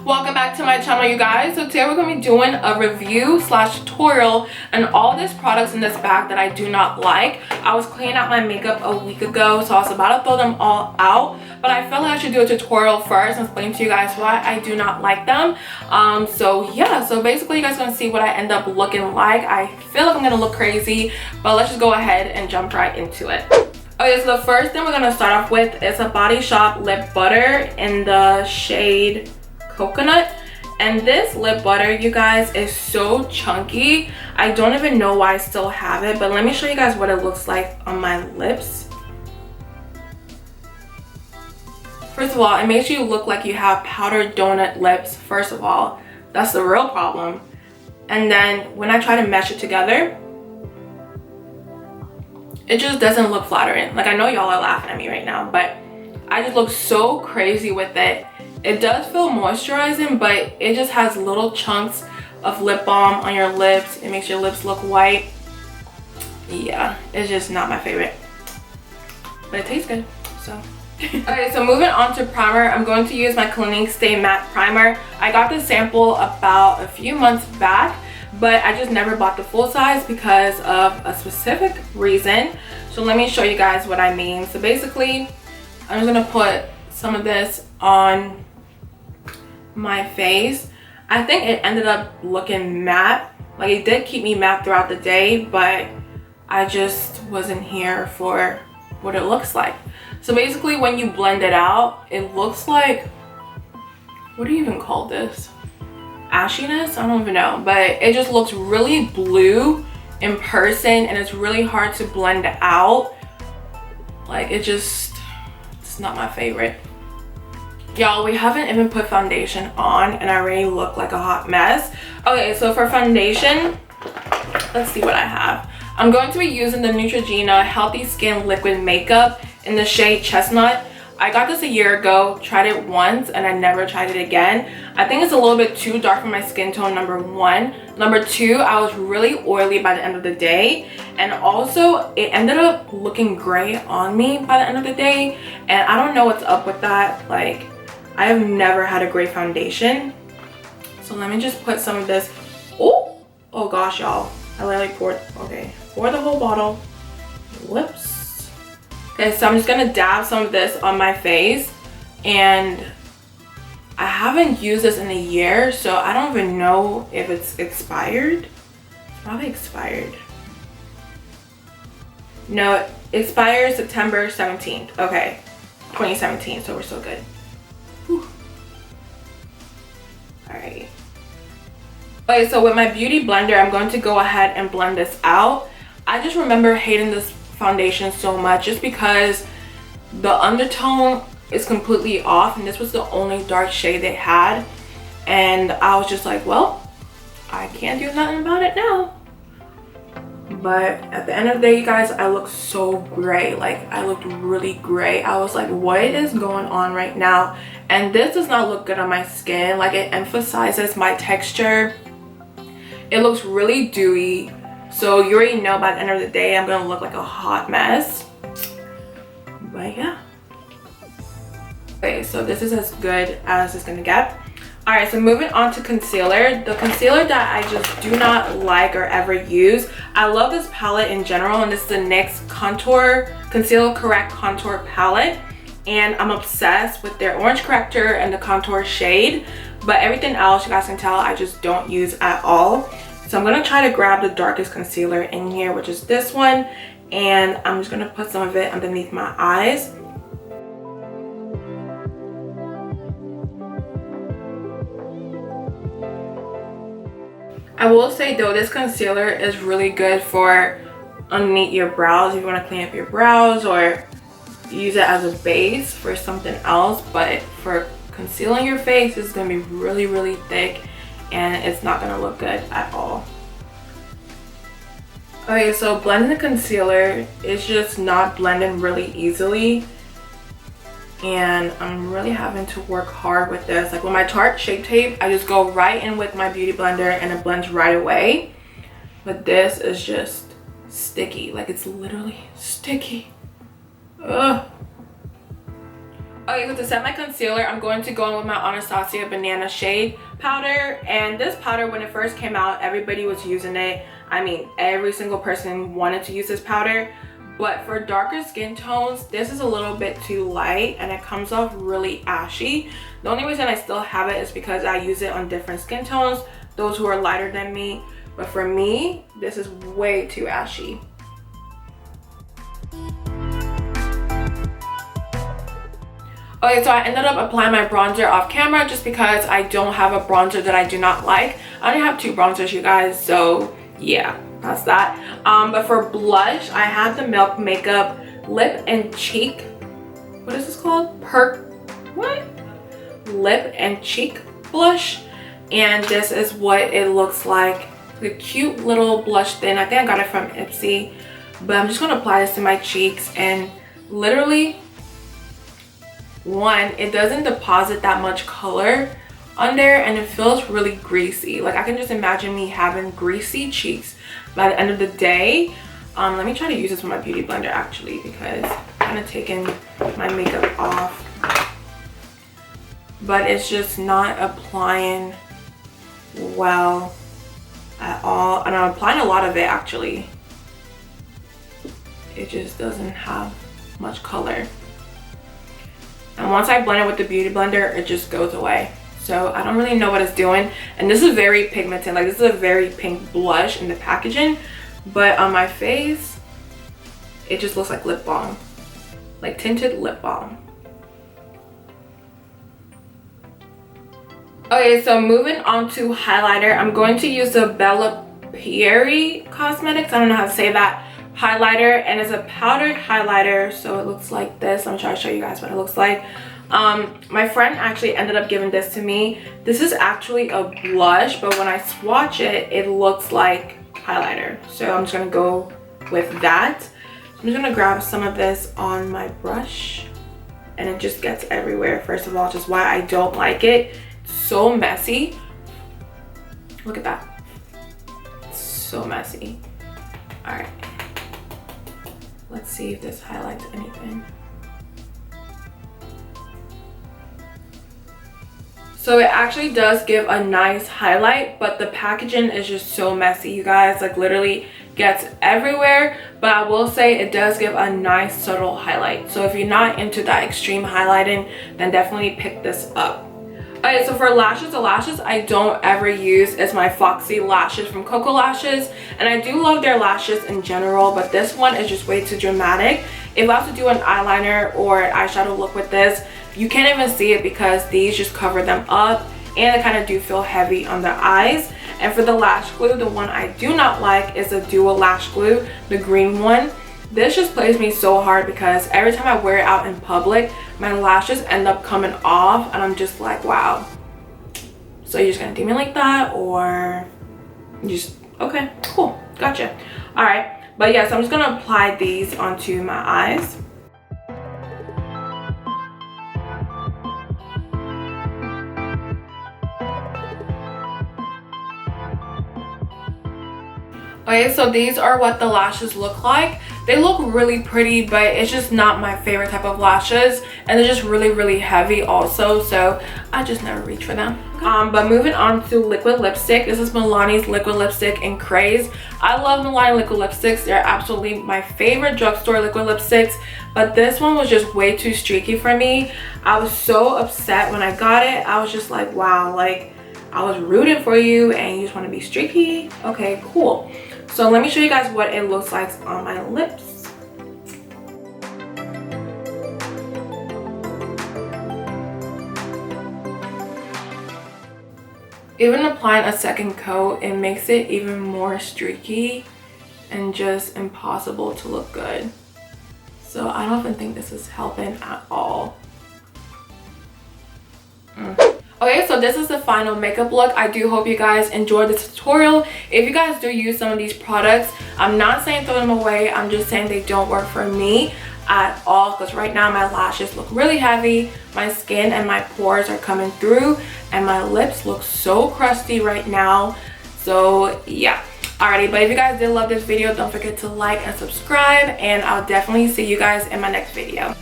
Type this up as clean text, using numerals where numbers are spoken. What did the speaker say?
Welcome back to my channel, you guys. So today we're going to be doing a review slash tutorial on all these products in this bag that I do not like. I was cleaning out my makeup a week ago, so I was about to throw them all out, but I felt like I should do a tutorial first and explain to you guys why I do not like them. So yeah, so basically you guys are going to see what I end up looking like. I feel like I'm going to look crazy, but let's just go ahead and jump right into it. Okay, so the first thing we're going to start off with is a Body Shop lip butter in the shade Coconut. And this lip butter, you guys, is so chunky. I don't even know why I still have it, but let me show you guys what it looks like on my lips. First of all, it makes you look like you have powdered donut lips. First of all, that's the real problem. And then when I try to mesh it together, it just doesn't look flattering. Like, I know y'all are laughing at me right now, but I just look so crazy with it. It does feel moisturizing, but it just has little chunks of lip balm on your lips. It makes your lips look white. Yeah, it's just not my favorite, but it tastes good, so. Okay, so moving on to primer, I'm going to use my Clinique Stay Matte Primer. I got this sample about a few months back, but I just never bought the full size because of a specific reason. So let me show you guys what I mean. So basically, I'm just gonna put some of this on my face. I think it ended up looking matte. Like, it did keep me matte throughout the day, but I just wasn't here for what it looks like. So basically, when you blend it out, it looks like, what do you even call this? Ashiness? I don't even know, but it just looks really blue in person, and it's really hard to blend out. Like, it's not my favorite. Y'all, we haven't even put foundation on and I already look like a hot mess. Okay, so for foundation, let's see what I have. I'm going to be using the Neutrogena Healthy Skin Liquid Makeup in the shade Chestnut. I got this a year ago, tried it once, and I never tried it again. I think it's a little bit too dark for my skin tone, number one. Number two, I was really oily by the end of the day. And also, it ended up looking gray on me by the end of the day. And I don't know what's up with that. Like, I have never had a gray foundation. So let me just put some of this. Oh gosh, y'all. I literally poured, okay. Pour the whole bottle. Whoops. Okay, so I'm just gonna dab some of this on my face. And I haven't used this in a year, so I don't even know if it's expired. It's probably expired. No, it expires September 17th. Okay, 2017, so we're still good. Whew. Alright. Okay, so with my beauty blender, I'm going to go ahead and blend this out. I just remember hating this foundation so much just because the undertone is completely off, and this was the only dark shade they had. And I was just like, well, I can't do nothing about it now. But at the end of the day, you guys, I look so gray. Like, I looked really gray. I was like, what is going on right now? And this does not look good on my skin. Like, it emphasizes my texture. It looks really dewy. So you already know by the end of the day, I'm gonna look like a hot mess. But yeah. Okay, so this is as good as it's gonna get. Alright, so moving on to concealer. The concealer that I just do not like or ever use. I love this palette in general, and this is the NYX Conceal Correct Contour Palette. And I'm obsessed with their orange corrector and the contour shade. But everything else, you guys can tell, I just don't use at all. So I'm going to try to grab the darkest concealer in here, which is this one. And I'm just going to put some of it underneath my eyes. I will say though, this concealer is really good for underneath your brows if you want to clean up your brows, or use it as a base for something else. But for concealing your face, it's going to be really, really thick, and it's not going to look good at all. Okay, so blending the concealer is just not blending really easily, and I'm really having to work hard with this. Like, with my Tarte Shape Tape, I just go right in with my beauty blender and it blends right away. But this is just sticky. Like, it's literally sticky. Ugh. Okay, so to set my concealer, I'm going to go in with my Anastasia Banana Shade powder. And this powder, when it first came out, everybody was using it. I mean, every single person wanted to use this powder. But for darker skin tones, this is a little bit too light and it comes off really ashy. The only reason I still have it is because I use it on different skin tones, those who are lighter than me. But for me, this is way too ashy. Okay, so I ended up applying my bronzer off camera just because I don't have a bronzer that I do not like. I only have 2 bronzers, you guys, so yeah, that's that. But for blush, I have the Milk Makeup Lip and Cheek. What is this called? Lip and Cheek blush. And this is what it looks like. The cute little blush thin. I think I got it from Ipsy. But I'm just going to apply this to my cheeks and literally... One, it doesn't deposit that much color on there and it feels really greasy. Like I can just imagine me having greasy cheeks by the end of the day. Let me try to use this with my beauty blender actually because I'm kind of taking my makeup off. But it's just not applying well at all. And I'm applying a lot of it actually. It just doesn't have much color. And once I blend it with the beauty blender, it just goes away. So I don't really know what it's doing. And this is very pigmented. Like this is a very pink blush in the packaging. But on my face, it just looks like lip balm. Like tinted lip balm. Okay, so moving on to highlighter. I'm going to use the Bella Pierre Cosmetics. I don't know how to say that. Highlighter, and it's a powdered highlighter, so it looks like this. I'm trying to show you guys what it looks like. My friend actually ended up giving this to me. This is actually a blush, but when I swatch it, it looks like highlighter. So I'm just gonna go with that. So I'm just gonna grab some of this on my brush, and it just gets everywhere. First of all, just why I don't like it. It's so messy. Look at that. It's so messy. All right. Let's see if this highlights anything. So it actually does give a nice highlight, but the packaging is just so messy, you guys. Like literally gets everywhere. But I will say it does give a nice subtle highlight. So if you're not into that extreme highlighting, then definitely pick this up. Okay, so for lashes, the lashes I don't ever use is my Foxy lashes from Coco Lashes, and I do love their lashes in general, but this one is just way too dramatic. If I have to do an eyeliner or an eyeshadow look with this, you can't even see it because these just cover them up, and they kind of do feel heavy on the eyes. And for the lash glue, the one I do not like is the Duo Lash Glue, the green one. This just plays me so hard because every time I wear it out in public, my lashes end up coming off and I'm just like, wow. So you're just gonna do me like that, or you just, okay, cool, gotcha. All right, but yes, I'm just gonna apply these onto my eyes. Okay, so these are what the lashes look like. They look really pretty, but it's just not my favorite type of lashes, and they're just really heavy also, so I just never reach for them. But moving on to liquid lipstick. This is Milani's liquid lipstick in Craze. I love Milani liquid lipsticks. They're absolutely my favorite drugstore liquid lipsticks, but this one was just way too streaky for me. I was so upset when I got it. I was just like, wow, like I was rooting for you and you just want to be streaky. Okay, cool. So let me show you guys what it looks like on my lips. Even applying a second coat, it makes it even more streaky and just impossible to look good. So I don't even think this is helping at all. Okay, so this is the final makeup look. I do hope you guys enjoyed this tutorial. If you guys do use some of these products, I'm not saying throw them away. I'm just saying they don't work for me at all, because right now my lashes look really heavy, my skin and my pores are coming through, and my lips look so crusty right now. So yeah. Alrighty, but if you guys did love this video, don't forget to like and subscribe, and I'll definitely see you guys in my next video.